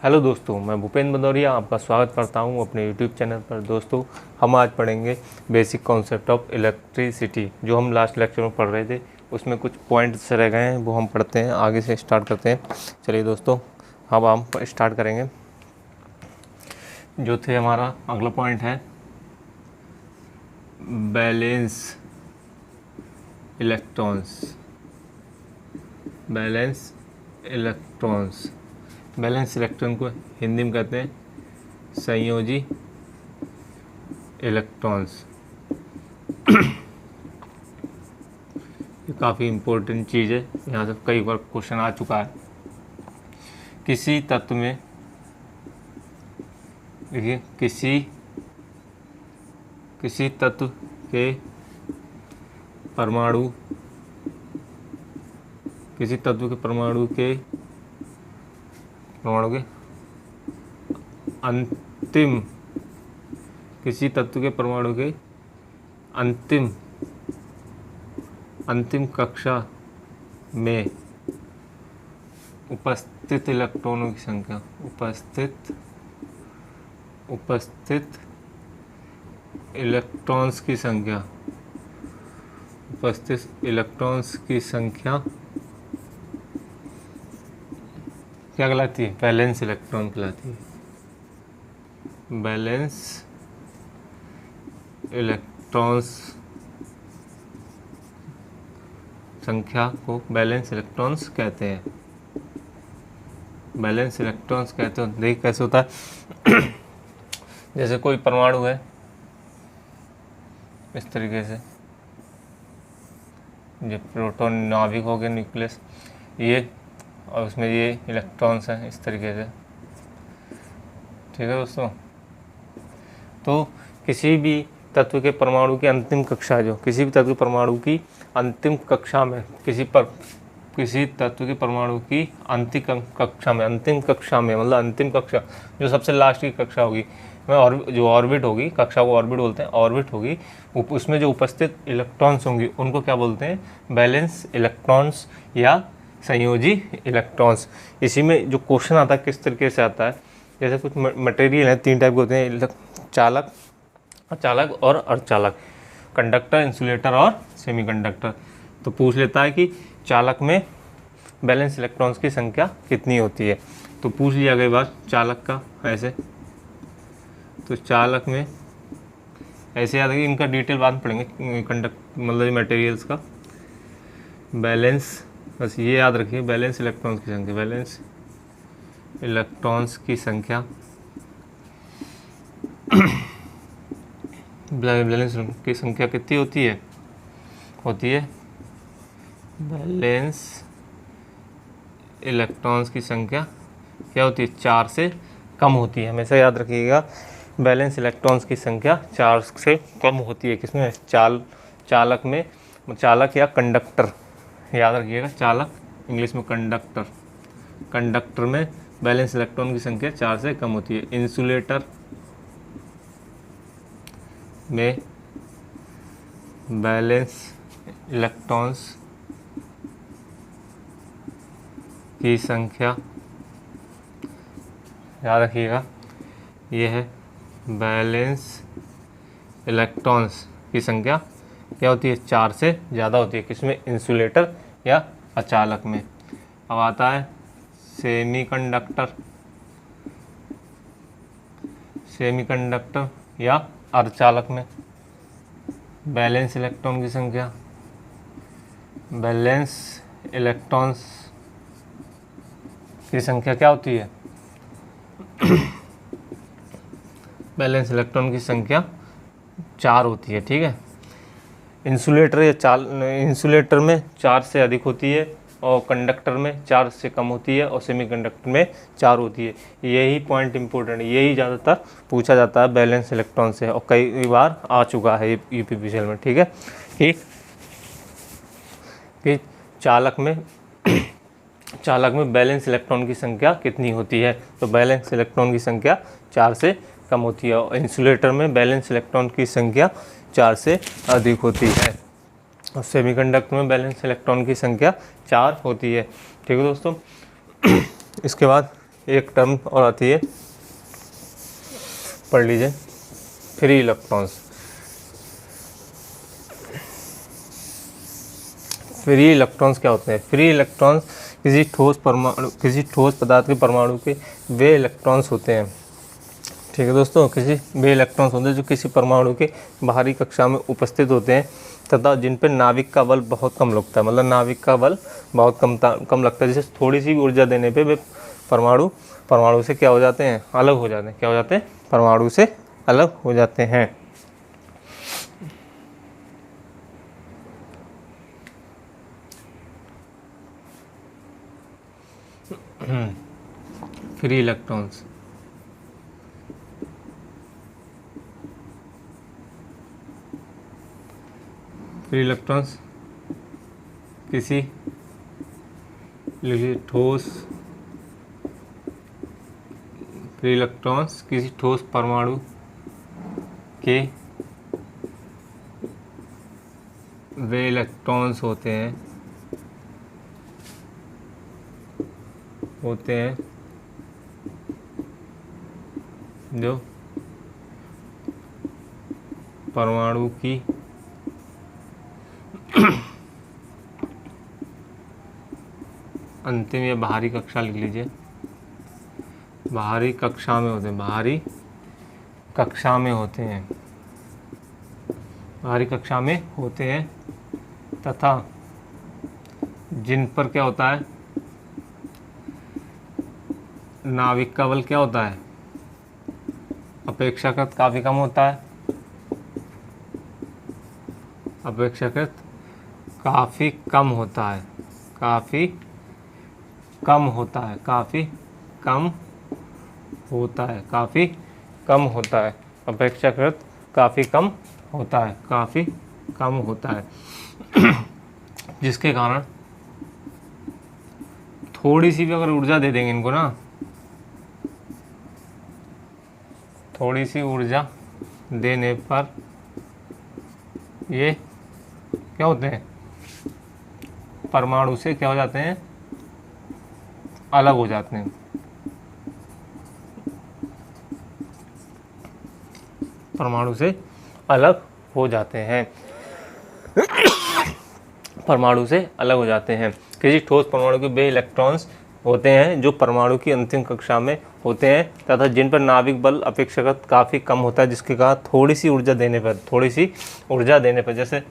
Hello दोस्तों, मैं भूपेंद्र भदौरिया आपका स्वागत करता हूं अपने यूट्यूब चैनल पर। दोस्तों, हम आज पढ़ेंगे बेसिक कॉन्सेप्ट ऑफ इलेक्ट्रिसिटी। जो हम लास्ट लेक्चर में पढ़ रहे थे उसमें कुछ पॉइंट्स रह गए हैं, वो हम पढ़ते हैं, आगे से स्टार्ट करते हैं। चलिए दोस्तों, अब हम स्टार्ट करेंगे। जो थे हमारा अगला पॉइंट है balance electrons. Balance electrons, balance electron को हिंदी में कहते हैं संयोजी इलेक्ट्रॉन्स। ये काफ़ी इम्पोर्टेंट चीज़ है, यहाँ से कई बार क्वेश्चन आ चुका है। किसी तत्व में देखिए, किसी तत्व के परमाणु, किसी तत्व के परमाणु के अंतिम, किसी तत्व के परमाणु के अंतिम कक्षा में उपस्थित इलेक्ट्रॉनों की संख्या, उपस्थित इलेक्ट्रॉन्स की संख्या, उपस्थित इलेक्ट्रॉन्स की संख्या क्या कहलाती है? बैलेंस इलेक्ट्रॉन कहलाती है। बैलेंस इलेक्ट्रॉन्स संख्या को बैलेंस इलेक्ट्रॉन्स कहते हैं। बैलेंस इलेक्ट्रॉन्स कहते हैं। देखिए कैसे होता है। जैसे कोई परमाणु है इस तरीके से, ये प्रोटॉन नाभिक हो गया, न्यूक्लियस, ये, और उसमें ये इलेक्ट्रॉन्स हैं इस तरीके से। ठीक है दोस्तों, तो किसी भी तत्व के परमाणु की अंतिम कक्षा, जो किसी भी तत्व के परमाणु की अंतिम कक्षा में, किसी तत्व के परमाणु की अंतिम कक्षा में मतलब अंतिम कक्षा जो सबसे लास्ट की कक्षा होगी, और जो ऑर्बिट होगी, कक्षा को ऑर्बिट बोलते हैं, ऑर्बिट होगी, उसमें जो उपस्थित इलेक्ट्रॉन्स होंगी उनको क्या बोलते हैं? बैलेंस इलेक्ट्रॉन्स या संयोजी इलेक्ट्रॉन्स। इसी में जो क्वेश्चन आता है किस तरीके से आता है, जैसे कुछ मटेरियल है, तीन टाइप के होते हैं, चालक, अचालक और अर्धचालक, कंडक्टर, इंसुलेटर और सेमीकंडक्टर। तो पूछ लेता है कि चालक में बैलेंस इलेक्ट्रॉन्स की संख्या कितनी होती है। तो पूछ लिया गई बात चालक का ऐसे, तो चालक में ऐसे याद है, इनका डिटेल बाद में पढ़ेंगे, मतलब मटेरियल्स का। बैलेंस, बस ये याद रखिए, बैलेंस इलेक्ट्रॉन्स की संख्या, बैलेंस इलेक्ट्रॉन्स की संख्या, बैलेंस की संख्या कितनी होती है? बैलेंस इलेक्ट्रॉन्स की संख्या क्या होती है? 4 से कम होती है। हमेशा याद रखिएगा, बैलेंस इलेक्ट्रॉन्स की संख्या 4 से कम होती है। किसमें? चालक में, चालक या कंडक्टर, याद रखिएगा, चालक इंग्लिश में कंडक्टर, कंडक्टर में बैलेंस इलेक्ट्रॉन की संख्या 4 से कम होती है। इंसुलेटर में बैलेंस इलेक्ट्रॉन्स की संख्या, याद रखिएगा, यह है बैलेंस इलेक्ट्रॉन्स की संख्या क्या होती है? 4 से ज़्यादा होती है। किसमें? इंसुलेटर या अचालक में। अब आता है सेमीकंडक्टर, सेमीकंडक्टर या अर्धचालक में बैलेंस इलेक्ट्रॉन की संख्या, बैलेंस इलेक्ट्रॉन्स की संख्या क्या होती है? बैलेंस इलेक्ट्रॉन की संख्या 4 होती है। ठीक है, इंसुलेटर या इंसुलेटर में 4 से अधिक होती है, और कंडक्टर में 4 से कम होती है, और सेमीकंडक्टर में 4 होती है। यही पॉइंट इंपॉर्टेंट है, यही ज़्यादातर पूछा जाता है बैलेंस इलेक्ट्रॉन से, और कई बार आ चुका है यूपीपीसीएल में। ठीक है, कि चालक में बैलेंस इलेक्ट्रॉन की संख्या कितनी होती है? तो बैलेंस इलेक्ट्रॉन की संख्या 4 से कम होती है, और इंसुलेटर में बैलेंस इलेक्ट्रॉन की संख्या 4 से अधिक होती है, और सेमीकंडक्टर में बैलेंस इलेक्ट्रॉन की संख्या 4 होती है। ठीक है दोस्तों। इसके बाद एक टर्म और आती है, पढ़ लीजिए, फ्री इलेक्ट्रॉन्स। फ्री इलेक्ट्रॉन्स क्या होते हैं? फ्री इलेक्ट्रॉन्स किसी ठोस पदार्थ के परमाणु के वे इलेक्ट्रॉन्स होते हैं, ठीक है दोस्तों, वे इलेक्ट्रॉन्स होते हैं जो किसी परमाणु के बाहरी कक्षा में उपस्थित होते हैं तथा जिन पर नाभिक का बल बहुत कम लगता है। मतलब नाभिक का बल बहुत कम लगता है, जैसे थोड़ी सी भी ऊर्जा देने पे वे परमाणु से क्या हो जाते हैं? अलग हो जाते हैं। क्या हो जाते हैं? परमाणु से अलग हो जाते हैं। फ्री इलेक्ट्रॉन्स, फ्री इलेक्ट्रॉन्स किसी ठोस परमाणु के वे इलेक्ट्रॉन्स होते हैं जो परमाणु की अंतिम या बाहरी कक्षा लिख लीजिए, बाहरी कक्षा में होते हैं, बाहरी कक्षा में होते हैं तथा जिन पर क्या होता है? नाभिक का बल क्या होता है? अपेक्षाकृत काफ़ी कम होता है। अपेक्षाकृत काफ़ी कम होता है, काफ़ी कम होता है, काफ़ी कम होता है, काफ़ी कम होता है। अपेक्षाकृत काफ़ी कम होता है, काफ़ी कम होता है। जिसके कारण थोड़ी सी भी अगर ऊर्जा दे देंगे इनको ना, थोड़ी सी ऊर्जा देने पर ये क्या होते हैं? परमाणु से क्या हो जाते हैं? अलग हो जाते हैं। परमाणु से अलग हो जाते हैं। परमाणु से अलग हो जाते हैं। किसी ठोस परमाणु के वे इलेक्ट्रॉन्स होते हैं जो परमाणु की अंतिम कक्षा में होते हैं तथा जिन पर नाभिक बल अपेक्षाकृत काफ़ी कम होता है, जिसके कारण थोड़ी सी ऊर्जा देने पर, जैसे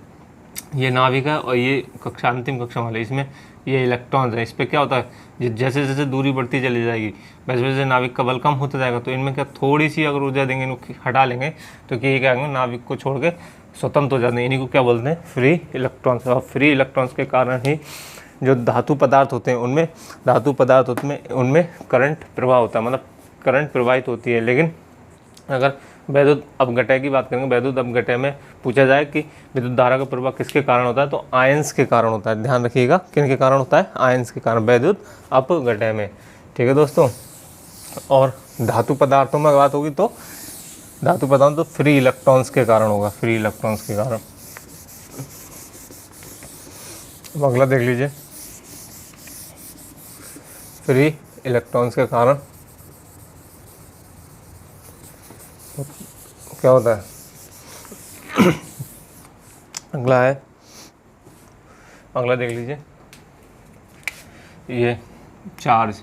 ये नाभिक है और ये कक्षा, अंतिम कक्षा वाले, इसमें ये इलेक्ट्रॉन्स है, इस पर क्या होता है? जैसे जैसे दूरी बढ़ती चली जाएगी वैसे वैसे नाभिक का बल कम होता जाएगा। तो इनमें क्या थोड़ी सी अगर ऊर्जा देंगे, इनको हटा लेंगे तो ये क्या होंगे? नाभिक को छोड़ के स्वतंत्र हो जाते हैं। इन्हीं को क्या बोलते हैं? Free electrons. और फ्री इलेक्ट्रॉन्स के कारण ही जो धातु पदार्थ होते हैं उनमें करंट प्रवाह होता है, मतलब करंट प्रवाहित होती है। लेकिन अगर वैद्युत अपघटय की बात करेंगे, वैद्युत अपघटय में पूछा जाए कि विद्युत धारा का प्रवाह किसके कारण होता है, तो आयंस के कारण होता है। ध्यान रखिएगा, किन के कारण होता है? आयंस के कारण, वैद्युत अपघटय में। ठीक है दोस्तों। और धातु पदार्थों में बात होगी तो धातु पदार्थ तो फ्री इलेक्ट्रॉन्स के कारण होगा, फ्री इलेक्ट्रॉन्स के कारण। अगला देख लीजिए, फ्री इलेक्ट्रॉन्स के कारण क्या होता है? अगला देख लीजिए, ये चार्ज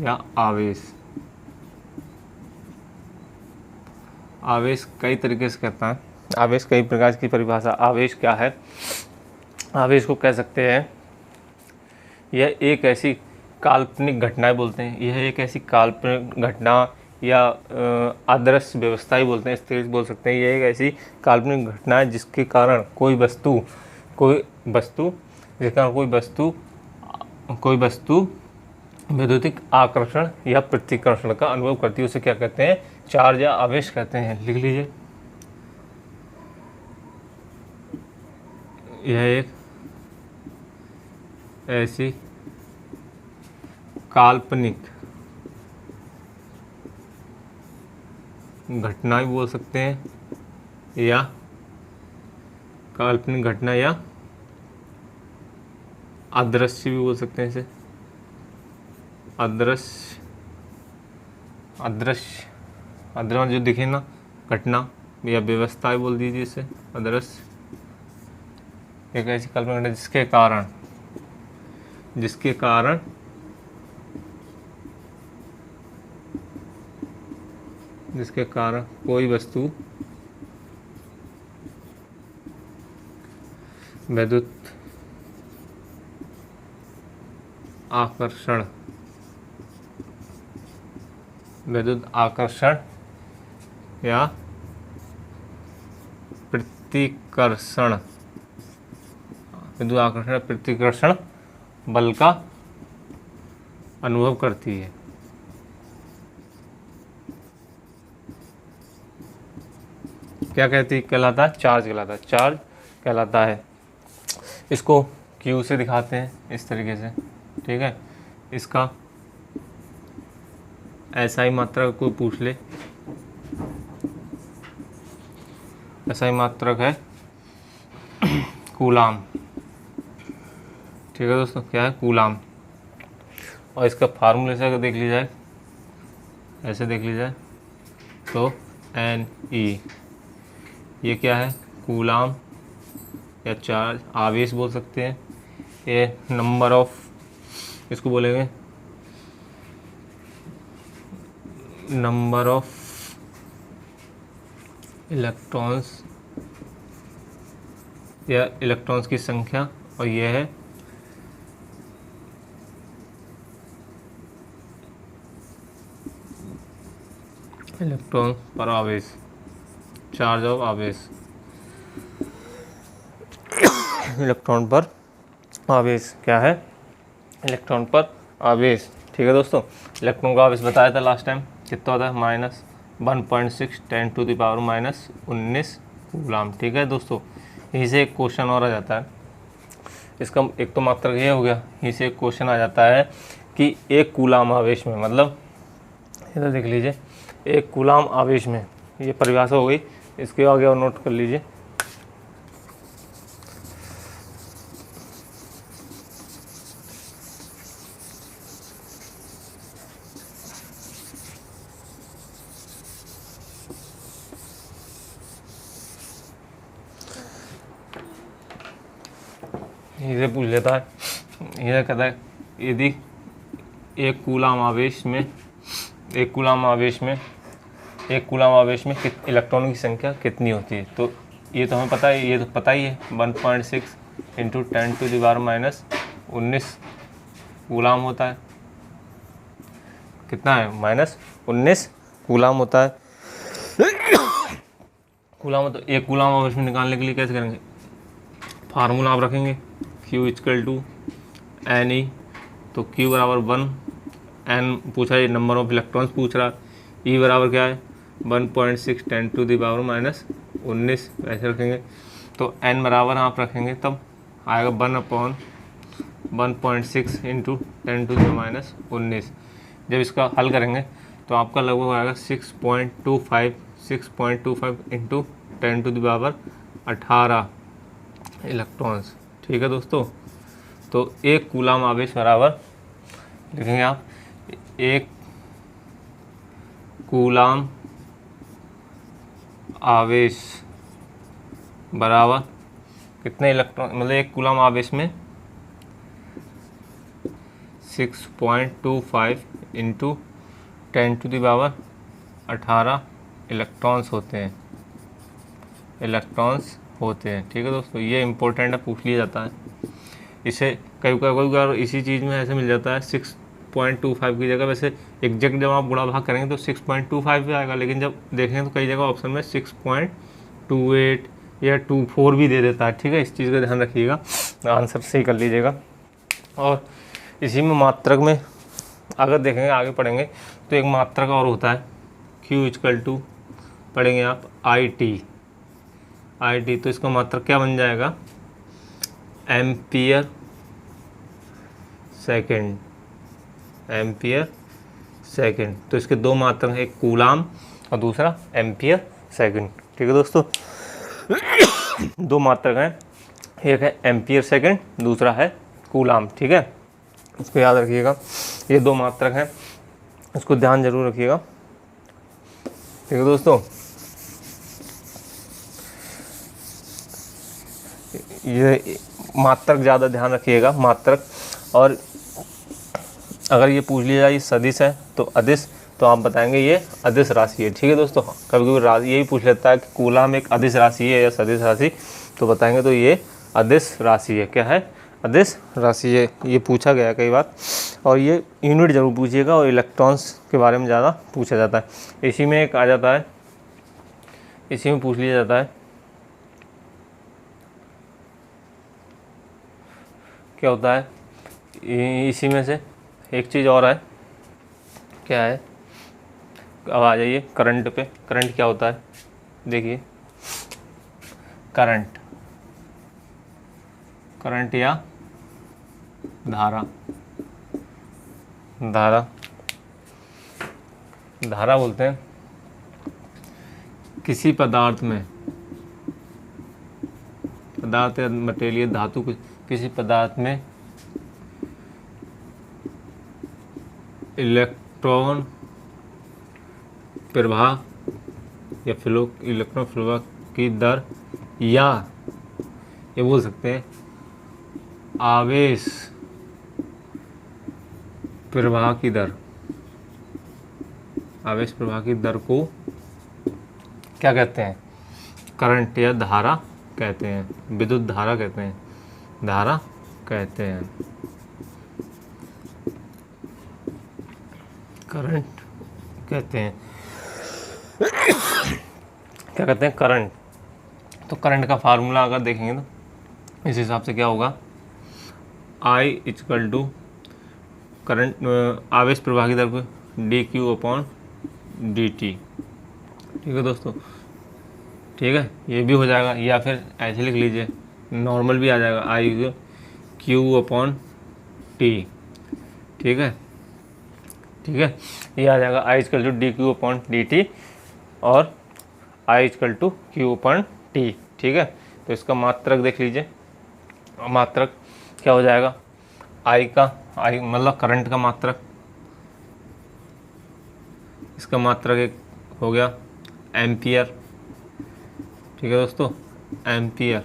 या आवेश कई तरीके से कहता है। आवेश कई प्रकार की परिभाषा। आवेश क्या है? आवेश को कह सकते हैं यह एक ऐसी काल्पनिक घटनाएं बोलते हैं, यह एक ऐसी काल्पनिक घटना या आदर्श व्यवस्था ही बोलते हैं, इस तरह से बोल सकते हैं। यह एक ऐसी काल्पनिक घटना है जिसके कारण कोई वस्तु वैद्युतिक आकर्षण या प्रतिकर्षण का अनुभव करती है। उसे क्या कहते हैं? चार्ज या आवेश कहते हैं। लिख लीजिए, यह एक ऐसी काल्पनिक घटना भी बोल सकते हैं या काल्पनिक घटना या अदृश्य भी बोल सकते हैं इसे, अदृश्य अदृश्य अदृश्य जो दिखे ना घटना या व्यवस्था ही बोल दीजिए इसे, अदृश्य एक ऐसी कल्पना घटना जिसके कारण कोई वस्तु विद्युत आकर्षण या प्रतिकर्षण बल का अनुभव करती है। क्या कहलाता है? चार्ज कहलाता है। इसको Q से दिखाते हैं इस तरीके से, ठीक है। इसका ऐसा ही मात्रक कोई पूछ ले, ऐसा ही मात्रक है कूलाम, ठीक है दोस्तों, क्या है? कूलाम। और इसका फार्मूले से अगर देख ली जाए, ऐसे देख ली जाए तो Ne, ये क्या है? कूलाम या चार्ज, आवेश बोल सकते हैं। ये नंबर ऑफ, इसको बोलेंगे नंबर ऑफ इलेक्ट्रॉन्स या इलेक्ट्रॉन्स की संख्या, और यह है इलेक्ट्रॉन पर आवेश, चार्ज ऑफ आवेश, इलेक्ट्रॉन पर आवेश क्या है? इलेक्ट्रॉन पर आवेश, ठीक है दोस्तों। इलेक्ट्रॉन का आवेश बताया था लास्ट टाइम, कितना होता है? -1.6 10⁻⁻19 कूलाम, ठीक है दोस्तों। यहीं से एक क्वेश्चन और आ जाता है, इसका एक तो मात्रक ये हो गया, यहीं से एक क्वेश्चन आ जाता है कि एक कूलाम आवेश में, मतलब इधर देख लीजिए, एक कूलाम आवेश में, ये परिभाषा हो गई, इसके आगे और नोट कर लीजिए। इसे पूछ लेता है, यह कहता है यदि एक कूलाम आवेश में इलेक्ट्रॉनों की संख्या कितनी होती है? तो ये तो हमें पता है, ये तो पता ही है, 1.6 × 10⁻⁻19 कूलाम होता है। कितना है? -19 कूलाम होता है। कूलाम, तो एक कूलाम आवेश में निकालने के लिए कैसे करेंगे? फार्मूला आप रखेंगे, Q = Ne, तो Q बराबर 1, N पूछा है, नंबर ऑफ इलेक्ट्रॉन्स पूछ रहा है, E बराबर क्या है? 1.6 10⁻⁻19 ऐसे रखेंगे। तो N बराबर आप रखेंगे तब आएगा 1/1.6 × 10⁻⁻19। जब इसका हल करेंगे तो आपका लगभग आएगा 6.25 × 10⁻18 इलेक्ट्रॉन्स, ठीक है दोस्तों। तो एक कूलाम आवेश बराबर लिखेंगे आप, एक कूलाम आवेश बराबर कितने इलेक्ट्रॉन, मतलब एक कूलाम आवेश में 6.25 × 10⁻18 इलेक्ट्रॉन्स होते हैं, ठीक है दोस्तों। ये इम्पोर्टेंट है, पूछ लिया जाता है। इसे कई बार इसी चीज़ में ऐसे मिल जाता है 6.25 की जगह, वैसे एग्जैक्ट जब आप गुणा भाग करेंगे तो 6.25 भी आएगा, लेकिन जब देखेंगे तो कई जगह ऑप्शन में 6.28 या 24 भी दे देता है, ठीक है। इस चीज़ का ध्यान रखिएगा, आंसर सही कर लीजिएगा। और इसी में मात्रक में अगर देखेंगे, आगे पढ़ेंगे तो एक मात्रक और होता है, Q = पढ़ेंगे आप IT, तो इसका मात्रक क्या बन जाएगा? Ampere second. तो इसके दो मात्रक हैं, एक कूलाम और दूसरा एम्पियर सेकेंड, ठीक है दोस्तों। दो मात्रक हैं, एक है एम्पियर सेकेंड, दूसरा है कूलाम, ठीक है। इसको याद रखिएगा। ये 2 मात्रक हैं, इसको ध्यान जरूर रखिएगा। ठीक है दोस्तों, ये मात्रक ज़्यादा ध्यान रखिएगा, मात्रक। और अगर ये पूछ लिया जाए सदिश है तो अदिश, तो आप बताएंगे ये अदिश राशि है। ठीक है दोस्तों, कभी कभी यही पूछ लेता है कि कूलाम एक अदिश राशि है या सदिश राशि, तो बताएंगे तो ये अदिश राशि है। क्या है? अदिश राशि है। ये पूछा गया कई बार, और ये यूनिट जरूर पूछिएगा। और इलेक्ट्रॉन्स के बारे में ज़्यादा पूछा जाता है। इसी में एक आ जाता है, इसी में पूछ लिया जाता है, क्या होता है इसी में से एक चीज़ और है। क्या है? अब आ जाइए करंट पे। करंट क्या होता है? देखिए, करंट, करंट या धारा, धारा, धारा बोलते हैं किसी पदार्थ में, पदार्थ या मटेरियल धातु, किसी पदार्थ में इलेक्ट्रॉन प्रवाह या फ्लो, इलेक्ट्रॉन प्रवाह की दर, या ये बोल सकते हैं आवेश प्रवाह की दर, आवेश प्रवाह की दर को क्या कहते हैं? करंट या धारा कहते हैं, विद्युत धारा कहते हैं, धारा कहते हैं, करंट कहते हैं। क्या कहते हैं? करंट। तो करंट का फार्मूला अगर देखेंगे तो इस हिसाब से क्या होगा, I इक्वल टू करंट आवेश प्रवाह की दर पर dQ/dt। ठीक है दोस्तों, ठीक है, ये भी हो जाएगा। या फिर ऐसे लिख लीजिए, नॉर्मल भी आ जाएगा, IQ/T। ठीक है, ठीक है, ये आ जाएगा I इक्वल टू dQ/dt और I इक्वल टू Q/T। ठीक है, तो इसका मात्रक देख लीजिए। मात्रक क्या हो जाएगा? I का, I मतलब करंट का मात्रक, इसका मात्रक एक हो गया एम्पियर। ठीक है दोस्तों, एम्पियर।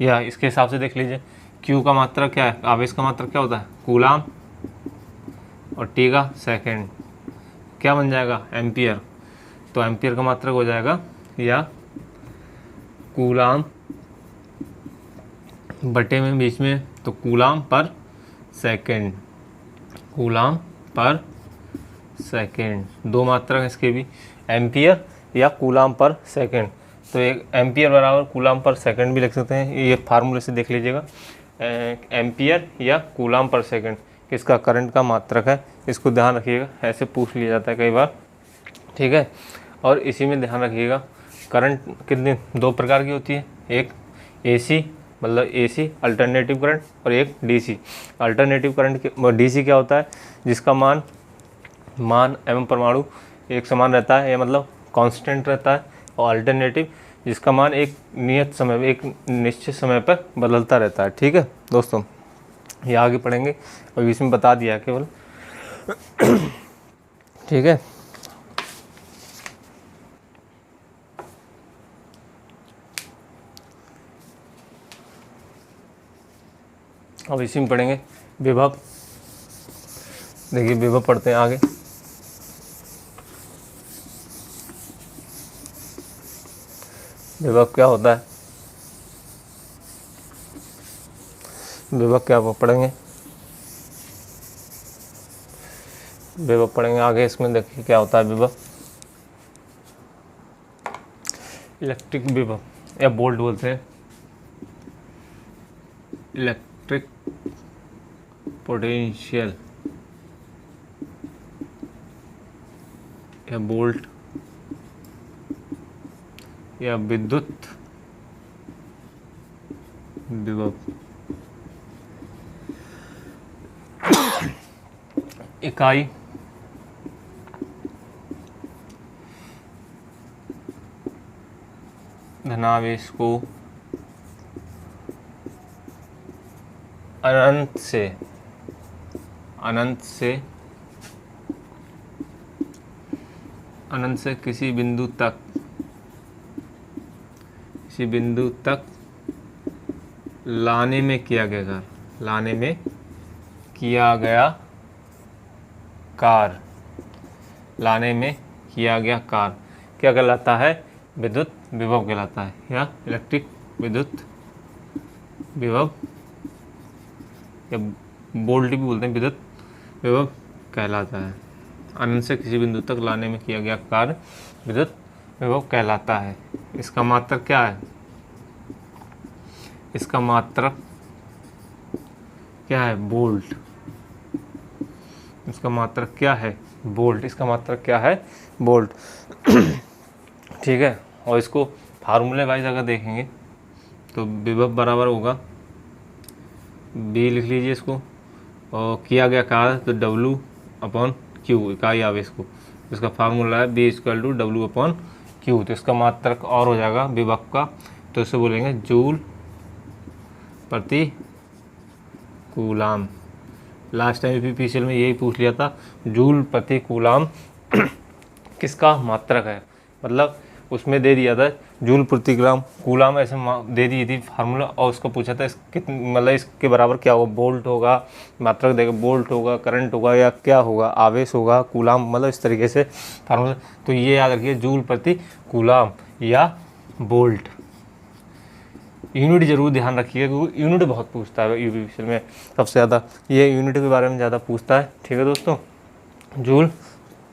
या इसके हिसाब से देख लीजिए, Q का मात्रक क्या है? आवेश का मात्रक क्या होता है? कूलाम, और T का सेकंड, क्या बन जाएगा? एम्पियर। तो एम्पियर का मात्रक हो जाएगा या कूलाम बटे में बीच में, तो कूलाम पर सेकंड, कूलाम पर सेकंड। 2 मात्रक है इसके भी, एम्पियर या कूलाम पर सेकंड। तो एक एम्पियर बराबर कूलाम पर सेकंड भी लिख सकते हैं। ये फार्मूले से देख लीजिएगा, एम्पियर या कूलाम पर सेकंड किसका? करंट का मात्रक है। इसको ध्यान रखिएगा, ऐसे पूछ लिया जाता है कई बार। ठीक है, और इसी में ध्यान रखिएगा, करंट कितनी 2 प्रकार की होती है, एक AC मतलब AC अल्टरनेटिव करंट, और एक DC। अल्टरनेटिव करंट DC क्या होता है? जिसका मान एवं परमाणु एक समान रहता है, या मतलब कांस्टेंट रहता है। और अल्टरनेटिव जिसका मान एक नियत समय, एक निश्चित समय पर बदलता रहता है। ठीक है दोस्तों, ये आगे पढ़ेंगे, और इसमें बता दिया केवल। ठीक है, अब इसी में पढ़ेंगे विभव। देखिए विभव पढ़ते हैं आगे। विभव क्या होता है? विभव क्या पढ़ेंगे? विभव पढ़ेंगे आगे। इसमें देखिए क्या होता है विभव। इलेक्ट्रिक विभव या वोल्ट बोलते हैं, इलेक्ट्रिक पोटेंशियल या वोल्ट या विद्युत विभव। इकाई धनावेश को अनंत से अनंत से किसी बिंदु तक लाने में किया गया कार्य क्या कहलाता है? विद्युत विभव कहलाता है, या इलेक्ट्रिक विद्युत विभव, या वोल्ट भी बोलते हैं, विद्युत विभव कहलाता है। अनंत से किसी बिंदु तक लाने में किया गया कार्य विद्युत विभव कहलाता है। इसका मात्रक क्या है? इसका मात्रक क्या है? वोल्ट। इसका मात्रक क्या है? वोल्ट। इसका मात्रक क्या है? वोल्ट। ठीक है। और इसको फार्मूले वाइज अगर देखेंगे तो विभव बराबर होगा, बी लिख लीजिए इसको, और किया गया कार्य तो W/Q, इकाई आवेश को, इसका फार्मूला है B=W/Q। तो इसका मात्रक और हो जाएगा विभव का, तो इसे बोलेंगे जूल प्रति कूलाम। लास्ट टाइम यूपीपीसीएल में यही पूछ लिया था, जूल प्रति कूलाम किसका मात्रक है, मतलब उसमें दे दिया था जूल प्रति कूलाम ऐसे दे दी थी फार्मूला, और उसको पूछा था मतलब इसके बराबर क्या होगा, वोल्ट होगा, मात्रक देगा वोल्ट होगा, करंट होगा, या क्या होगा, आवेश होगा, कूलाम, मतलब इस तरीके से फार्मूला। तो ये याद रखिए, जूल प्रति कूलाम या वोल्ट। यूनिट जरूर ध्यान रखिएगा, क्योंकि यूनिट बहुत पूछता है यूपीपीसीएल में, सबसे ज़्यादा ये यूनिट के बारे में ज़्यादा पूछता है। ठीक है दोस्तों, जूल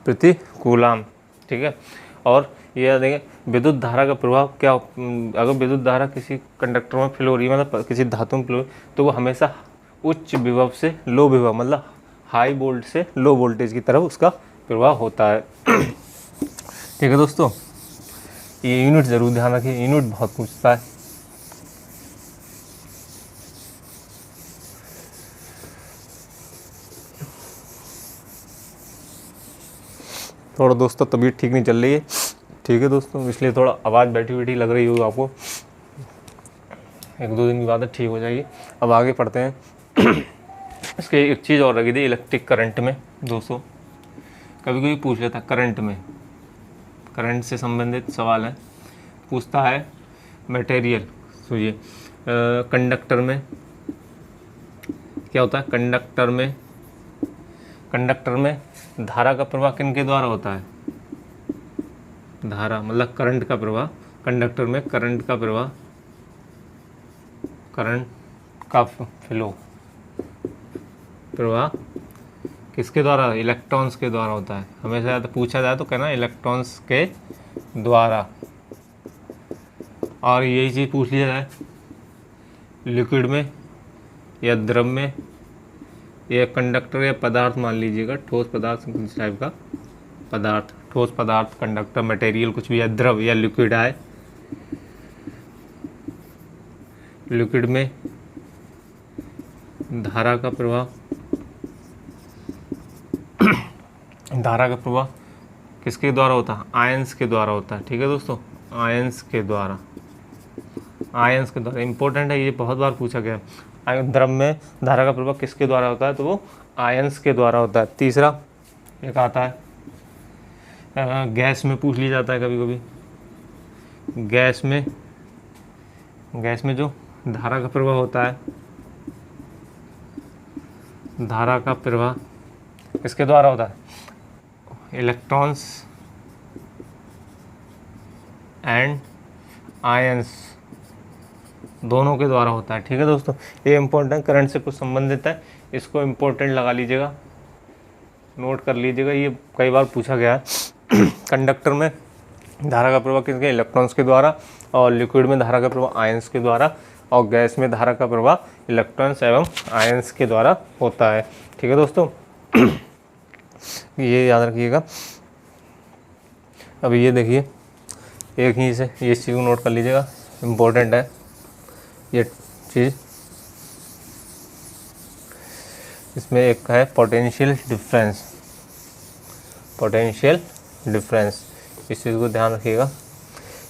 प्रति कूलाम। ठीक है। और ये याद रखिए, विद्युत धारा का प्रभाव क्या, अगर विद्युत धारा किसी कंडक्टर में फ्लो हो रही है, मतलब किसी धातु में फ्लो, तो वो हमेशा उच्च विभव से लो विभव, मतलब हाई वोल्ट से लो वोल्टेज की तरफ उसका प्रभाव होता है। ठीक है दोस्तों, ये यूनिट ज़रूर ध्यान रखिए, यूनिट बहुत पूछता है। थोड़ा दोस्तों तबीयत ठीक नहीं चल रही है, ठीक है दोस्तों, इसलिए थोड़ा आवाज़ बैठी लग रही होगी आपको, 1-2 दिन की बाद ठीक हो जाएगी। अब आगे पढ़ते हैं। इसके एक चीज़ और लगी थी, इलेक्ट्रिक करंट में दोस्तों कभी कभी पूछ लेता, करंट से संबंधित सवाल है, पूछता है मटेरियल। सुनिए, कंडक्टर में क्या होता है, कंडक्टर में धारा का प्रवाह किनके द्वारा होता है? धारा मतलब करंट का प्रवाह, कंडक्टर में करंट का प्रवाह किसके द्वारा? इलेक्ट्रॉन्स के द्वारा होता है। हमेशा पूछा जाए तो कहना इलेक्ट्रॉन्स के द्वारा। और यही चीज़ पूछ लिया जाए लिक्विड में या द्रव में, या कंडक्टर या पदार्थ मान लीजिएगा, ठोस पदार्थ टाइप का पदार्थ, ठोस पदार्थ, कंडक्टर, मटेरियल, कुछ भी है, द्रव या लिक्विड आए, लिक्विड में धारा का प्रवाह किसके द्वारा होता है? आयंस के द्वारा होता है। ठीक है दोस्तों, आयंस के द्वारा इंपॉर्टेंट है, ये बहुत बार पूछा गया। द्रव में धारा का प्रवाह किसके द्वारा होता है? तो वो आयंस के द्वारा होता है। तीसरा एक आता है, गैस में पूछ लिया जाता है कभी कभी, गैस में जो धारा का प्रवाह होता है, धारा का प्रवाह किसके द्वारा होता है? इलेक्ट्रॉन्स एंड आयंस दोनों के द्वारा होता है। ठीक है दोस्तों, ये इम्पोर्टेंट, करंट से कुछ संबंधित है, इसको इम्पोर्टेंट लगा लीजिएगा, नोट कर लीजिएगा, ये कई बार पूछा गया है। कंडक्टर में धारा का प्रवाह किसके? इलेक्ट्रॉन्स के द्वारा, और लिक्विड में धारा का प्रवाह आयंस के द्वारा, और गैस में धारा का प्रवाह इलेक्ट्रॉन्स एवं आयंस के द्वारा होता है। ठीक है दोस्तों, ये याद रखिएगा। अब ये देखिए, एक ही से ये चीज़ को नोट कर लीजिएगा, इम्पोर्टेंट है ये चीज़। इसमें एक है पोटेंशियल डिफरेंस, इस चीज़ को ध्यान रखिएगा।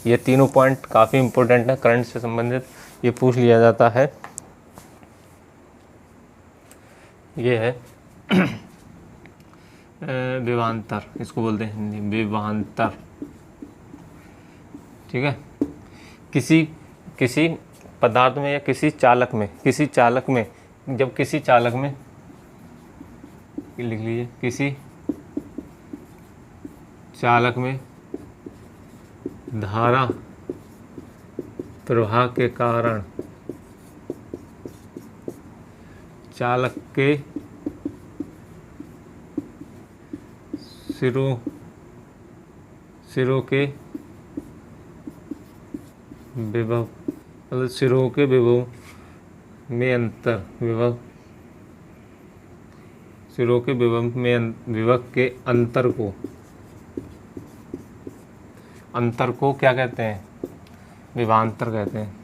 ये तीनों पॉइंट काफ़ी इम्पोर्टेंट है, करंट से संबंधित, ये पूछ लिया जाता है। ये है विभवांतर, इसको बोलते हैं हिंदी विभवांतर। ठीक है, किसी पदार्थ में या किसी चालक में जब किसी चालक में, लिख लीजिए, किसी चालक में धारा प्रवाह के कारण चालक के सिरों के विभव, मतलब सिरों के विभव में अंतर, सिरों के विभव के अंतर को क्या कहते हैं? विभवांतर कहते हैं,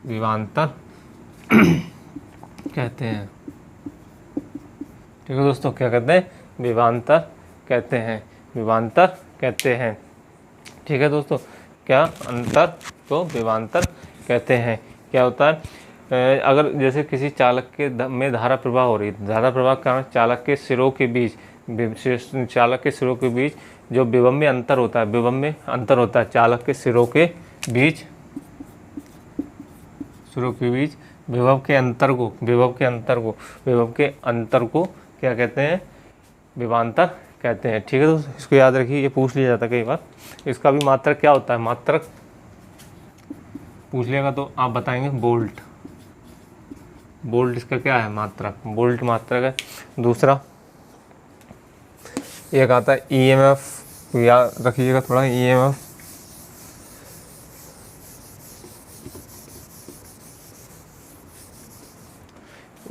विभवांतर कहते हैं। ठीक है दोस्तों, क्या कहते हैं? विभवांतर कहते हैं, विभवांतर कहते हैं। ठीक है दोस्तों, क्या अंतर को विभवांतर कहते हैं। क्या होता है, अगर जैसे किसी चालक के में धारा प्रवाह हो रही है, धारा प्रवाह के कारण चालक के सिरों के बीच जो विभव में अंतर होता है, चालक के सिरों के बीच विभव के अंतर को क्या कहते हैं? विभवांतर कहते हैं। ठीक है दोस्तों, इसको याद रखिए, ये पूछ लिया जाता है कई बार। इसका भी मात्रक क्या होता है? मात्रक पूछ लेगा तो आप बताएंगे बोल्ट इसका क्या है? मात्रक, बोल्ट मात्रक है। दूसरा एक आता है ईएमएफ, याद रखिएगा थोड़ा, ईएमएफ।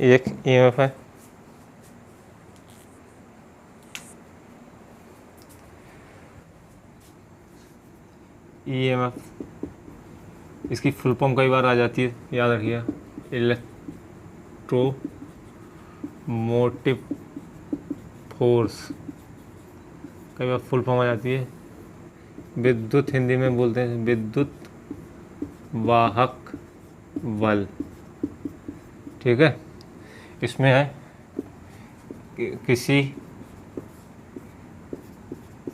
एक ईएमएफ है, ईएमएफ, इसकी फुल फॉर्म कई बार आ जाती है, याद रखिए, इलेक्ट्रोमोटिव फोर्स, कई बार फुल फॉर्म आ जाती है। विद्युत, हिंदी में बोलते हैं विद्युत वाहक बल। ठीक है, इसमें है किसी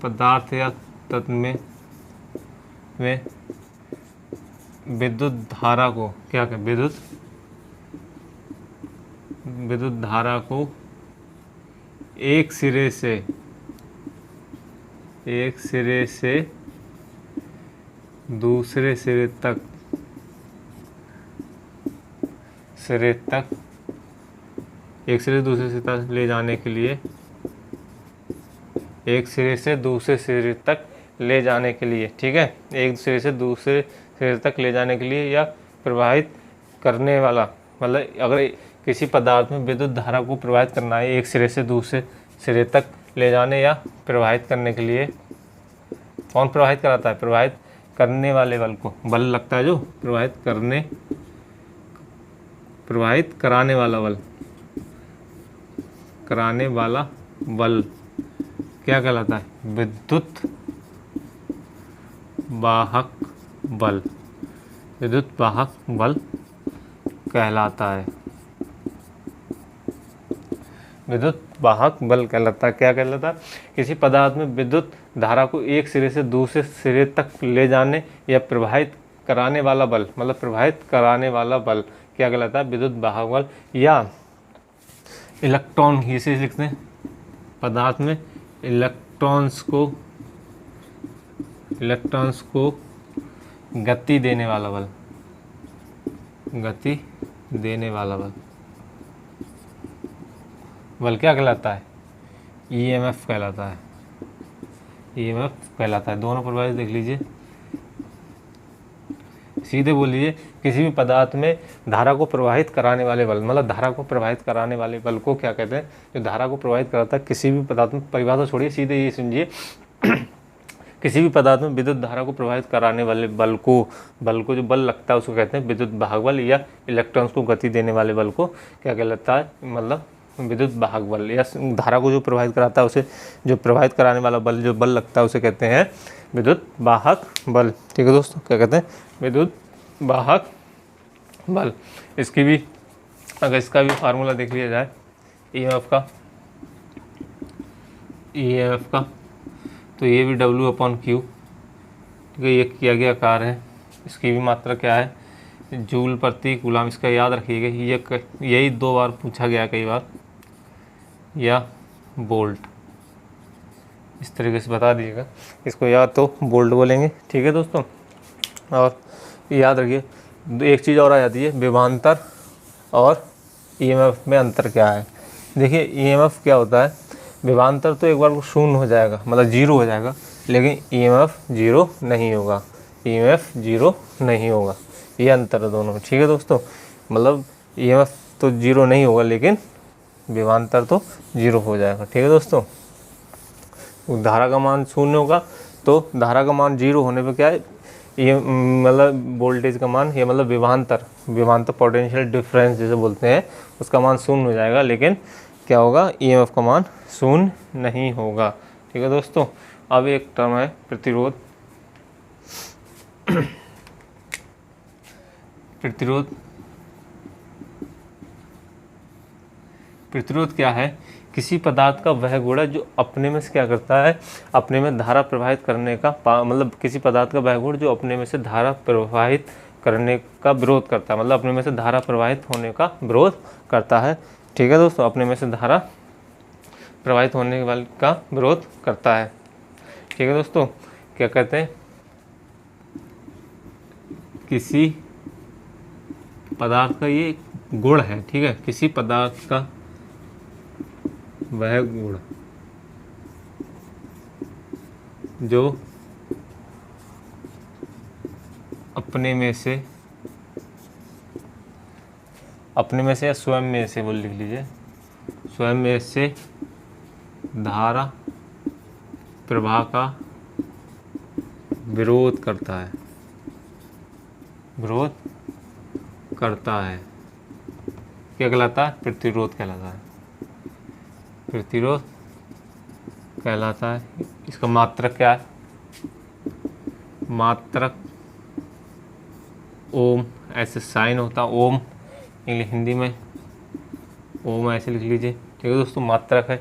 पदार्थ या तत्व में विद्युत धारा को क्या कहते? विद्युत धारा को एक सिरे से दूसरे सिरे तक एक सिरे से दूसरे सिरे तक ले जाने के लिए, एक सिरे से दूसरे सिरे तक ले जाने के लिए, ठीक है, एक सिरे से दूसरे सिरे तक ले जाने के लिए या प्रवाहित करने वाला, मतलब अगर किसी पदार्थ में विद्युत धारा को प्रवाहित करना है एक सिरे से दूसरे सिरे तक ले जाने या प्रवाहित करने के लिए, कौन प्रवाहित कराता है? प्रवाहित करने वाले बल को बल लगता है, जो प्रवाहित कराने वाला बल क्या कहलाता है? विद्युत वाहक बल कहलाता है, विद्युत वाहक बल कहलाता है। क्या कहलाता है? किसी पदार्थ में विद्युत धारा को एक सिरे से दूसरे सिरे तक ले जाने या प्रवाहित कराने वाला बल, मतलब प्रवाहित कराने वाला बल क्या कहलाता है? विद्युत वाहक बल। या इलेक्ट्रॉन, इसे लिखते हैं, पदार्थ में इलेक्ट्रॉन्स को गति देने वाला बल क्या कहलाता है? ईएमएफ कहलाता है। दोनों परिभाषा देख लीजिए, सीधे बोल लीजिए, किसी भी पदार्थ में धारा को प्रवाहित कराने वाले बल, मतलब धारा को प्रवाहित कराने वाले बल को क्या कहते हैं? जो धारा को प्रवाहित कराता है किसी भी पदार्थ में, परिभाषा छोड़िए, सीधे ये समझिए, किसी भी पदार्थ में विद्युत धारा को प्रवाहित कराने वाले बल को जो बल लगता है उसको कहते हैं विद्युत वाहक बल, या इलेक्ट्रॉन्स को गति देने वाले बल को क्या कहलाता है? मतलब विद्युत वाहक बल। या धारा को जो प्रवाहित कराता है उसे, जो प्रवाहित कराने वाला बल, जो बल लगता है उसे कहते हैं विद्युत वाहक बल। ठीक है दोस्तों, क्या कहते हैं? विद्युत वाहक बल। इसकी भी, अगर इसका भी फार्मूला देख लिया जाए, ईएमएफ का, ईएमएफ का, तो ये भी W/Q, ठीक है। ये किया गया कार्य है, इसकी भी मात्रा क्या है, जूल प्रति कूलम। इसका याद रखिएगा, यही 2 बार पूछा गया कई बार, या बोल्ट, इस तरीके से बता दीजिएगा। इसको या तो बोल्ट बोलेंगे, ठीक है दोस्तों। और याद रखिए एक चीज़ और आ जाती है, विभवांतर और ईएमएफ में अंतर क्या है। देखिए ईएमएफ क्या होता है, विभवांतर तो एक बार वो शून्य हो जाएगा, मतलब 0 हो जाएगा, लेकिन ईएमएफ 0 नहीं होगा, ईएमएफ 0 नहीं होगा। ये अंतर है दोनों में, ठीक है दोस्तों। मतलब ईएमएफ तो 0 नहीं होगा, लेकिन विभवांतर तो 0 हो जाएगा, ठीक है दोस्तों। धारा का मान 0 होगा, तो धारा का मान 0 होने पे क्या है, ये मतलब वोल्टेज का मान, ये मतलब विभवांतर पोटेंशियल डिफरेंस जैसे बोलते हैं, उसका मान 0 हो जाएगा, लेकिन क्या होगा, ईएमएफ का मान 0 नहीं होगा, ठीक है दोस्तों। अब एक टर्म है प्रतिरोध। प्रतिरोध क्या है, किसी पदार्थ का वह गुण है जो अपने में से क्या करता है, अपने में धारा प्रवाहित करने का मतलब किसी पदार्थ का वह गुण जो अपने में से धारा प्रवाहित करने का विरोध करता है, मतलब अपने में से धारा प्रवाहित होने का विरोध करता है, ठीक है दोस्तों। अपने में से धारा प्रवाहित होने वाले का विरोध करता है, ठीक है दोस्तों। क्या कहते हैं, किसी पदार्थ का ये गुण है, ठीक है, किसी पदार्थ का वह गुण जो अपने में से या स्वयं में से, बोल लिख लीजिए, स्वयं में से धारा प्रवाह का विरोध करता है, क्या कहलाता है, प्रतिरोध कहलाता है, प्रतिरोध कहलाता है। इसका मात्रक क्या है, मात्रक ओम, ऐसे साइन होता है ओम, इंग्लिश हिंदी में ओम ऐसे लिख लीजिए, ठीक है दोस्तों, मात्रक है,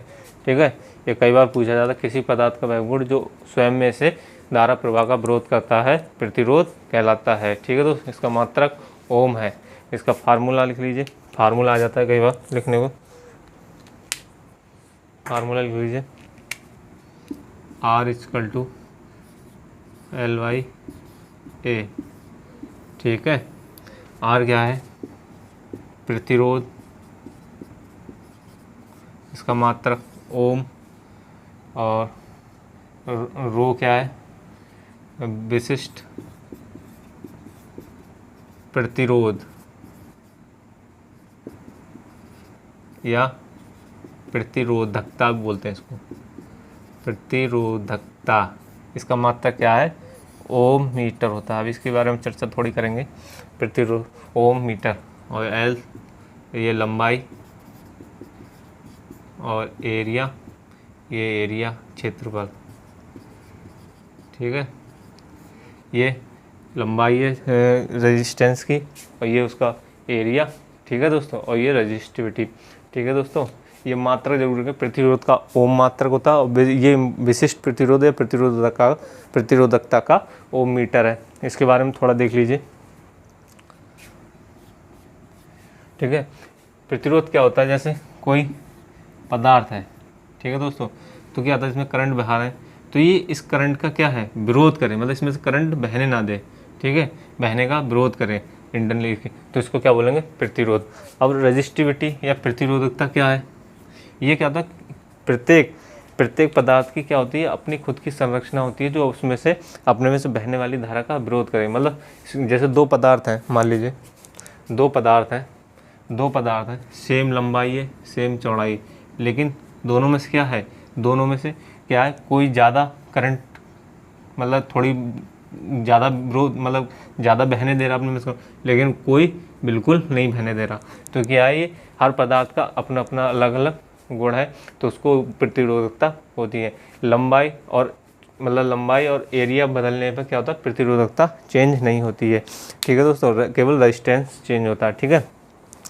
ठीक है। ये कई बार पूछा जाता है, किसी पदार्थ का वह गुण जो स्वयं में से धारा प्रवाह का विरोध करता है, प्रतिरोध कहलाता है, ठीक है दोस्तों। इसका मात्रक ओम है। इसका फार्मूला लिख लीजिए, फार्मूला आ जाता है कई बार लिखने को, फार्मूला लिख लीजिए, R=L/A, ठीक है। R क्या है, प्रतिरोध, इसका मात्रक ओम, और रो क्या है, विशिष्ट प्रतिरोध या प्रतिरोधकता बोलते हैं इसको, प्रतिरोधकता। इसका मात्रक क्या है, ओम मीटर होता है। अब इसके बारे में चर्चा थोड़ी करेंगे। प्रतिरोध ओम मीटर, और एल ये लंबाई, और एरिया ये एरिया क्षेत्रफल, ठीक है। ये लंबाई है रेजिस्टेंस की, और ये उसका एरिया, ठीक है दोस्तों, और ये रेजिस्टिविटी, ठीक है दोस्तों। ये मात्रक जरूर है, प्रतिरोध का ओम मात्रक होता है, और ये विशिष्ट प्रतिरोध या प्रतिरोधकता का ओम मीटर है। इसके बारे में थोड़ा देख लीजिए, ठीक है। प्रतिरोध क्या होता है, जैसे कोई पदार्थ है, ठीक है दोस्तों, तो क्या होता है, इसमें करंट बहा रहे हैं, तो ये इस करंट का क्या है, विरोध करें, मतलब इसमें से करंट बहने ना दे, ठीक है, बहने का विरोध करें इंटरनली, तो इसको क्या बोलेंगे, प्रतिरोध। अब रेजिस्टिविटी या प्रतिरोधकता क्या है, ये क्या होता है, प्रत्येक पदार्थ की क्या होती है, अपनी खुद की संरचना होती है जो उसमें से अपने में से बहने वाली धारा का विरोध करे। मतलब जैसे 2 पदार्थ हैं, मान लीजिए 2 पदार्थ हैं, सेम लंबाई है, सेम चौड़ाई, लेकिन दोनों में से क्या है, कोई ज़्यादा करंट, मतलब थोड़ी ज़्यादा विरोध, मतलब ज़्यादा बहने दे रहा अपने में से, लेकिन कोई बिल्कुल नहीं बहने दे रहा। तो क्या है, ये हर पदार्थ का अपना अपना अलग अलग गुण है, तो उसको प्रतिरोधकता होती है। लंबाई और एरिया बदलने पर क्या होता है, प्रतिरोधकता चेंज नहीं होती है, ठीक है दोस्तों, केवल रेजिस्टेंस चेंज होता है, ठीक है।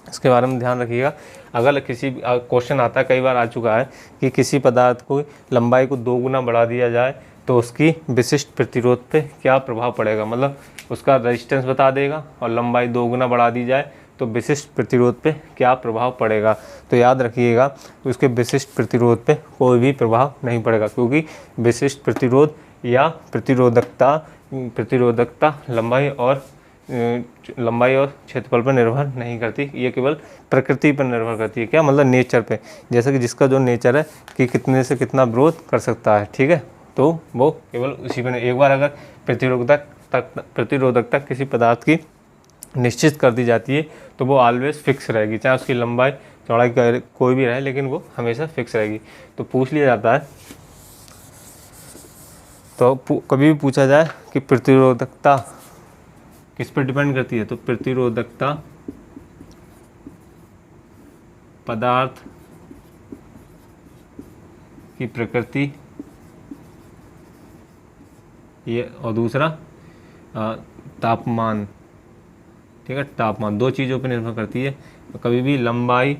इसके बारे में ध्यान रखिएगा। अगर किसी क्वेश्चन आता है, कई बार आ चुका है कि किसी पदार्थ को लंबाई को 2 गुना बढ़ा दिया जाए तो उसकी विशिष्ट प्रतिरोध पे क्या प्रभाव पड़ेगा, मतलब उसका रेजिस्टेंस बता देगा, और लंबाई 2 गुना बढ़ा दी जाए तो विशिष्ट प्रतिरोध पे क्या प्रभाव पड़ेगा। तो याद रखिएगा, उसके विशिष्ट प्रतिरोध पे कोई भी प्रभाव नहीं पड़ेगा, क्योंकि विशिष्ट प्रतिरोध या प्रतिरोधकता लंबाई और क्षेत्रफल पर निर्भर नहीं करती, ये केवल प्रकृति पर निर्भर करती है। क्या मतलब नेचर पे, जैसे कि जिसका जो नेचर है कि कितने से कितना विरोध कर सकता है, ठीक है, तो वो केवल उसी पर। एक बार अगर प्रतिरोधकता किसी पदार्थ की निश्चित कर दी जाती है तो वो ऑलवेज फिक्स रहेगी, चाहे उसकी लंबाई चौड़ाई कोई भी रहे, लेकिन वो हमेशा फिक्स रहेगी। तो पूछ लिया जाता है, तो कभी भी पूछा जाए कि प्रतिरोधकता किस पर डिपेंड करती है, तो प्रतिरोधकता पदार्थ की प्रकृति, ये, और दूसरा तापमान, ठीक है, तापमान, 2 चीज़ों पर निर्भर करती है। तो कभी भी लंबाई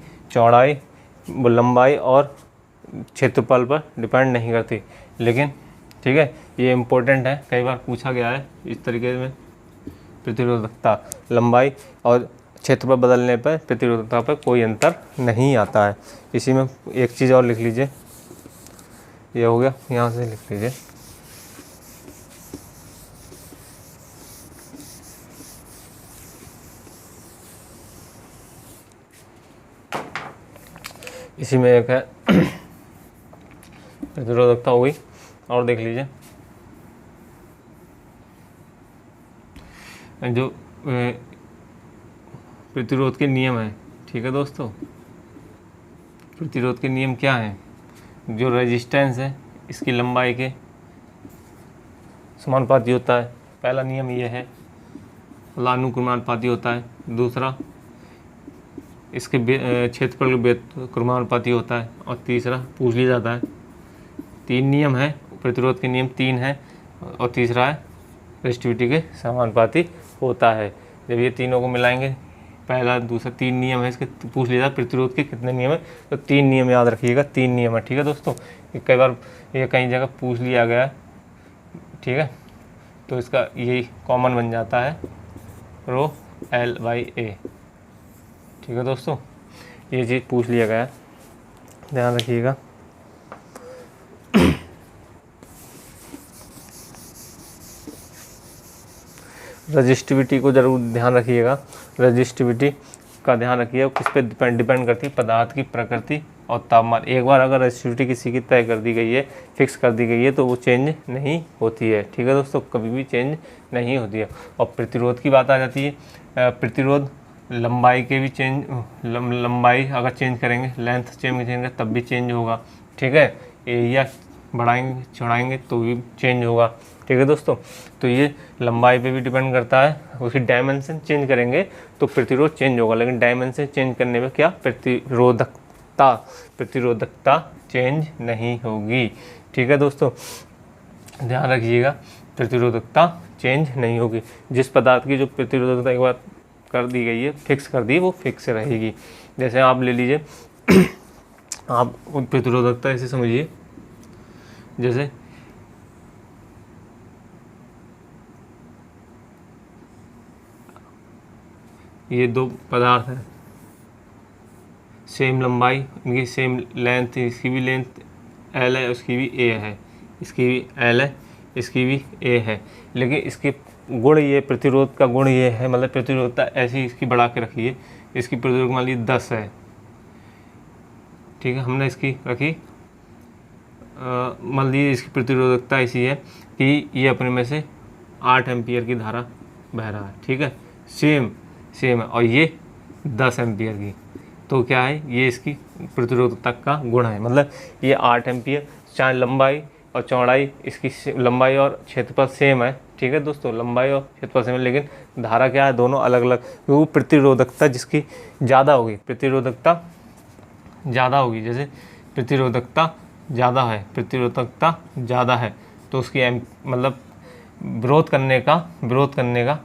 और क्षेत्रफल पर डिपेंड नहीं करती, लेकिन ठीक है, ये इम्पोर्टेंट है, कई बार पूछा गया है इस तरीके में। प्रतिरोधकता लंबाई और क्षेत्रफल बदलने पर प्रतिरोधकता पर कोई अंतर नहीं आता है। इसी में एक चीज़ और लिख लीजिए, ये हो गया, यहाँ से लिख लीजिए, इसी में एक है प्रतिरोधकता हो गई। और देख लीजिए जो प्रतिरोध के नियम है, ठीक है दोस्तों, प्रतिरोध के नियम क्या हैं, जो रेजिस्टेंस है इसकी लंबाई के समानुपाती होता है, पहला नियम ये है, अनुक्रमानुपाती होता है। दूसरा, इसके क्षेत्रफल के क्रमानुपाती होता है। और तीसरा पूछ लिया जाता है, 3 नियम है, प्रतिरोध के नियम 3 है, और तीसरा है रेजिस्टिविटी के समानुपाती होता है। जब ये तीनों को मिलाएंगे, पहला दूसरा 3 नियम है, इसके पूछ लिया जाता है प्रतिरोध के कितने नियम है, तो 3 नियम याद रखिएगा, 3 नियम है, ठीक है दोस्तों। कई बार ये कई जगह पूछ लिया गया, ठीक है, तो इसका यही कॉमन बन जाता है, ρL/A, ठीक है दोस्तों, ये चीज़ पूछ लिया गया, ध्यान रखिएगा। रजिस्टिविटी को जरूर ध्यान रखिएगा, रजिस्टिविटी का ध्यान रखिएगा, किस पे डिपेंड करती है, पदार्थ की प्रकृति और तापमान। एक बार अगर रजिस्टिविटी किसी की तय कर दी गई है, फिक्स कर दी गई है, तो वो चेंज नहीं होती है, ठीक है दोस्तों, कभी भी चेंज नहीं होती है। और प्रतिरोध की बात आ जाती है, प्रतिरोध लंबाई के भी लंबाई अगर चेंज करेंगे, लेंथ चेंज करेंगे तब भी चेंज होगा, ठीक है, एरिया बढ़ाएंगे चढ़ाएंगे तो भी चेंज होगा, ठीक है दोस्तों। तो ये लंबाई पे भी डिपेंड करता है, उसकी डायमेंशन चेंज करेंगे तो प्रतिरोध चेंज होगा, लेकिन डायमेंशन चेंज करने में क्या, प्रतिरोधकता चेंज नहीं होगी, ठीक है दोस्तों, ध्यान रखिएगा, प्रतिरोधकता चेंज नहीं होगी। जिस पदार्थ की जो प्रतिरोधकता एक बार कर दी गई है, फिक्स कर दी, वो फिक्स रहेगी। जैसे आप ले लीजिए आप प्रतिरोधकता ऐसे समझिए, जैसे ये 2 पदार्थ हैं, सेम लंबाई, इनकी सेम लेंथ, इसकी भी लेंथ L है, उसकी भी A है, इसकी भी L है, इसकी भी A है, लेकिन इसके गुण ये, प्रतिरोध का गुण ये है, मतलब प्रतिरोधता ऐसी इसकी बढ़ा के रखी है, इसकी प्रतिरोध मान लीजिए 10 है, ठीक है, हमने इसकी रखी, मान लीजिए इसकी प्रतिरोधकता ऐसी है कि ये अपने में से 8 एम्पियर की धारा बह रहा है, ठीक है, सेम है, और ये 10 एम्पियर की, तो क्या है, ये इसकी प्रतिरोधकता का गुण है, मतलब ये 8 एम्पियर, चाहे लंबाई और चौड़ाई, इसकी लंबाई और क्षेत्रफल सेम है, ठीक है दोस्तों, लंबाई और क्षेत्रफल सेम है, लेकिन धारा क्या है, दोनों अलग अलग, क्योंकि प्रतिरोधकता जिसकी ज़्यादा होगी, प्रतिरोधकता ज़्यादा होगी, जैसे प्रतिरोधकता ज़्यादा है तो उसकी मतलब विरोध करने का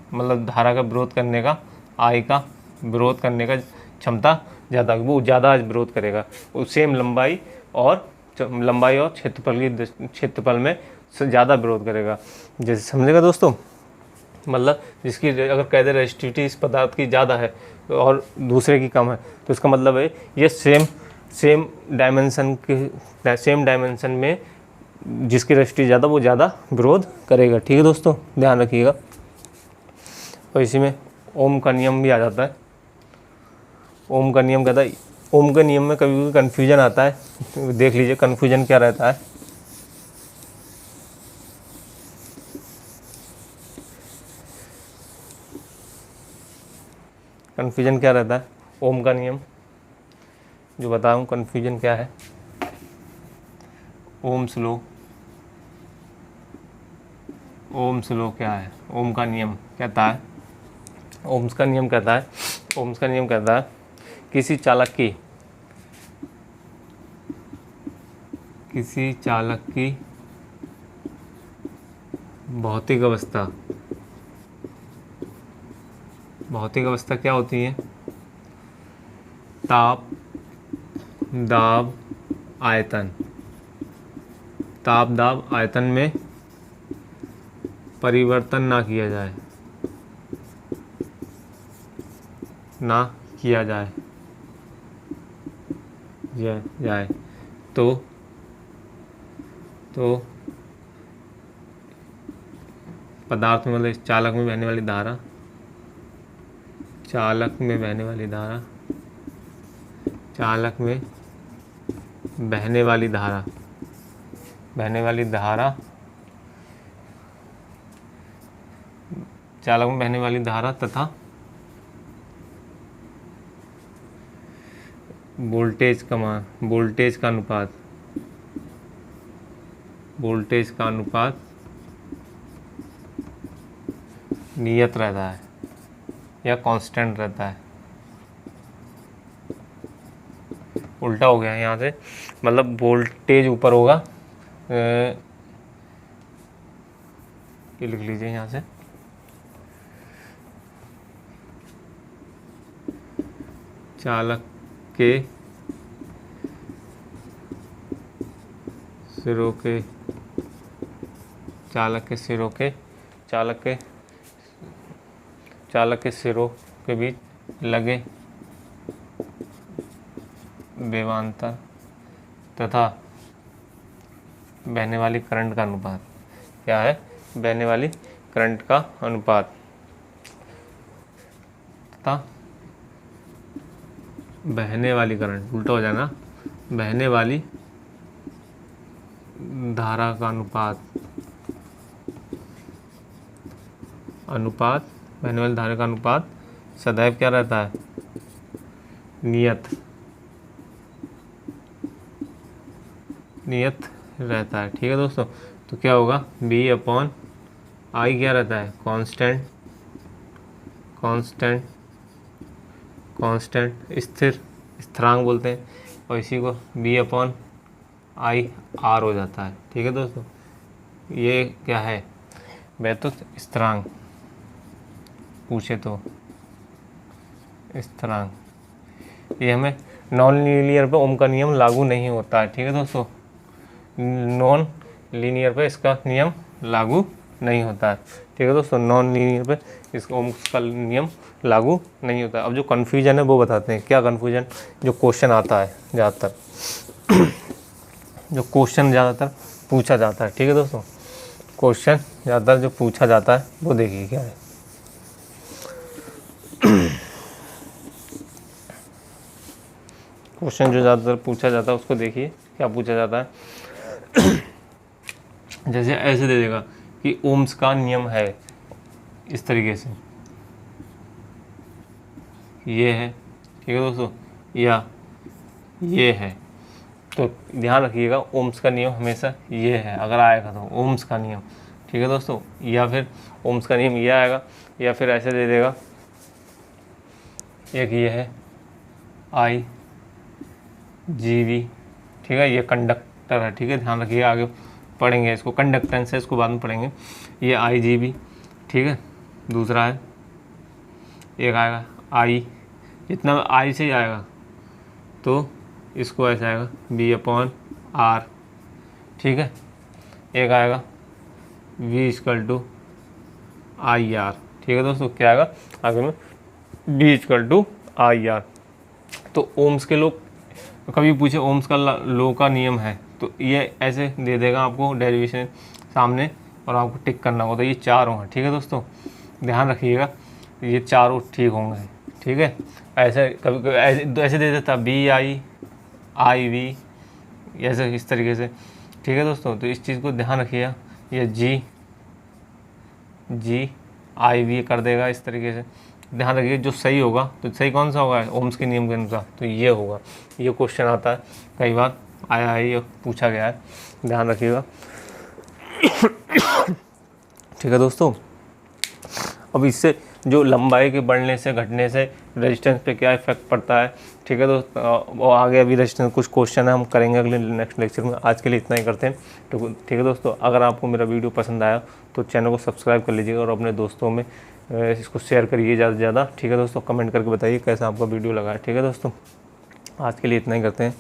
मतलब धारा का विरोध करने का, I का विरोध करने का क्षमता ज़्यादा, वो ज़्यादा विरोध करेगा, वो सेम लंबाई और क्षेत्रफल में ज़्यादा विरोध करेगा। जैसे समझेगा दोस्तों, मतलब जिसकी अगर कह दे रेजिस्टिविटी इस पदार्थ की ज़्यादा है और दूसरे की कम है, तो इसका मतलब है ये सेम डायमेंशन में जिसकी रेजिस्टिविटी ज़्यादा वो ज़्यादा विरोध करेगा। ठीक है दोस्तों, ध्यान रखिएगा। और इसी में ओम का नियम भी आ जाता है। ओम का नियम कहता है, ओम के नियम में कभी कभी कन्फ्यूजन आता है, देख लीजिए कन्फ्यूजन क्या रहता है। कन्फ्यूजन क्या रहता है ओम का नियम जो बताऊँ, कन्फ्यूजन क्या है। ओम्स लॉ क्या है? ओम का नियम कहता है, ओम्स का नियम कहता है किसी चालक की भौतिक अवस्था क्या होती है? ताप, दाब, आयतन में परिवर्तन ना किया जाए तो पदार्थ में, मतलब चालक में बहने वाली धारा, चालक में बहने वाली धारा तथा वोल्टेज का अनुपात नियत रहता है या कांस्टेंट रहता है। उल्टा हो गया यहाँ से, मतलब वोल्टेज ऊपर होगा, ये लिख लीजिए यहाँ से, चालक के सिरों के बीच लगे विभवांतर तथा बहने वाली करंट का अनुपात। क्या है? बहने वाली करंट का अनुपात तथा बहने वाली करंट, उल्टा हो जाना, बहने वाली धारा का बहने वाली धारा का अनुपात सदैव क्या रहता है? नियत रहता है। ठीक है दोस्तों, तो क्या होगा? B/I क्या रहता है? कांस्टेंट स्थिरांक बोलते हैं, और इसी को B/IR हो जाता है। ठीक है दोस्तों, ये क्या है? वैद्युत स्थिरांक पूछे तो स्थिरांक, ये हमें नॉन लीनियर पे ओम का नियम लागू नहीं होता है। ठीक है दोस्तों, नॉन लीनियर पे इसका नियम लागू नहीं होता है। ठीक है दोस्तों, नॉन लीनियर पे इसका ओम का नियम लागू नहीं होता है। अब जो कन्फ्यूजन है वो बताते हैं। क्या कन्फ्यूजन? जो क्वेश्चन आता है ज़्यादातर पूछा जाता है। ठीक है दोस्तों, क्वेश्चन ज़्यादातर जो पूछा जाता है वो देखिए क्या है। क्वेश्चन जो ज़्यादातर पूछा जाता है उसको देखिए क्या पूछा जाता है। जैसे ऐसे दे देगा कि ओम्स का नियम है, इस तरीके से ये है। ठीक है दोस्तों, या ये है, तो ध्यान रखिएगा ओम्स का नियम हमेशा ये है अगर आएगा तो ओम्स का नियम। ठीक है दोस्तों, या फिर ओम्स का नियम ये आएगा, या फिर ऐसे दे देगा, एक ये है IGV। ठीक है, ये कंडक्टर है। ठीक है, ध्यान रखिए, आगे पढ़ेंगे इसको, कंडक्टेंस है, इसको बाद में पढ़ेंगे। ये IGV। ठीक है, दूसरा है, एक आएगा I, जितना आई से ही आएगा तो इसको ऐसा आएगा V/R, ठीक है। एक आएगा V=IR, ठीक है दोस्तों। क्या आएगा आगे में V=IR। तो ओम्स के लोग कभी पूछे ओम्स का लॉ का नियम है तो ये ऐसे दे देगा आपको डेरिवेशन सामने और आपको टिक करना होगा। तो ये चारों हैं, ठीक है दोस्तों, ध्यान रखिएगा ये चारों ठीक होंगे, ठीक है। ऐसे कभी कभी ऐसे दे देता BI/IV, ऐसे इस तरीके से, ठीक है दोस्तों। तो इस चीज़ को ध्यान रखिएगा, ये GIV कर देगा इस तरीके से, ध्यान रखिए। जो सही होगा तो सही कौन सा होगा ओम्स के नियम के अनुसार, तो ये होगा। ये क्वेश्चन आता है कई बार, आया है, ये पूछा गया है, ध्यान रखिएगा, ठीक है दोस्तों। अब इससे जो लंबाई के बढ़ने से घटने से रेजिस्टेंस पे क्या इफेक्ट पड़ता है, ठीक है दोस्तों। और आगे अभी रेजिस्टेंस कुछ क्वेश्चन है हम करेंगे अगले नेक्स्ट लेक्चर में। आज के लिए इतना ही करते हैं, तो ठीक है दोस्तों। अगर आपको मेरा वीडियो पसंद आया तो चैनल को सब्सक्राइब कर लीजिएगा और अपने दोस्तों में इसको शेयर करिए ज़्यादा से ज़्यादा, ठीक है दोस्तों। कमेंट करके बताइए कैसा आपका वीडियो लगा है, ठीक है दोस्तों। आज के लिए इतना ही करते हैं।